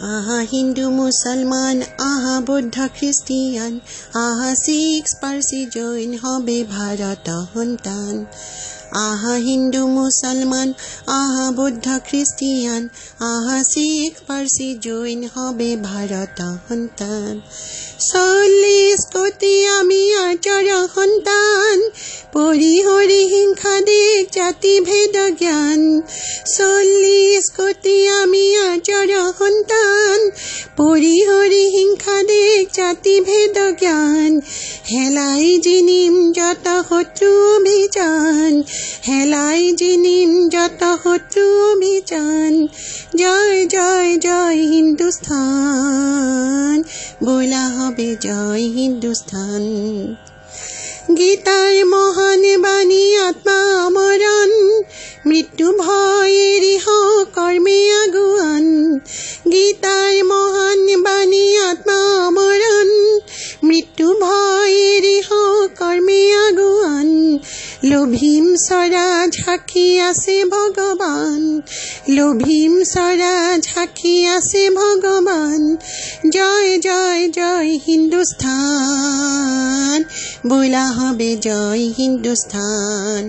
আহা হিন্দু মুসলমান, আহা বৌদ্ধ খ্রিস্টিয়ান, আহা শিখ পার্সি জৈন হবে ভারত সন্তান। আহা হিন্দু মুসলমান, আহা বৌদ্ধ খ্রিস্টিয়ান, আহা শিখ পার্সি জৈন হবে ভারত সন্তান। 40 কোটি আমি আৰ্যৰ সন্তান, পৰিহৰি হিংসা দেশ জাতি ভেদ জ্ঞান। 40 কোটি আমি আৰ্যৰ সন্তান, পৰিহৰি হিংসা দেশ জাতি ভেদ জ্ঞান। হেলাই জিনিম যত শত্ৰু অভিযান, হেলাই জিনিম যত শত্ৰু অভিযান। জয় জয় জয় হিন্দুস্তান, বোলা হবে জয় হিন্দুস্তান। গীতাৰ মহান বাণী আত্মা আমৰণ, মৃত্যু ভয় এৰি কৰ্মে আগুৱান। গীতাৰ মহান বাণী আত্মা আমৰণ, মৃত্যু ভয় এৰি কৰ্মে আগুৱান। লোভিম চৰা ঝাঁকি আছে ভগৱান, লোভিম চৰা ঝাঁকি আছে ভগৱান। জয় জয় জয় হিন্দুস্তান, বোলা হবে জয় হিন্দুস্তান।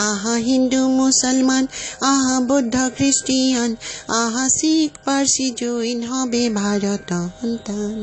আহা হিন্দু মুসলমান, আহা বৌদ্ধ খ্রিস্টিয়ান, আহা শিখ পার্সি জৈন হবে ভারত সন্তান।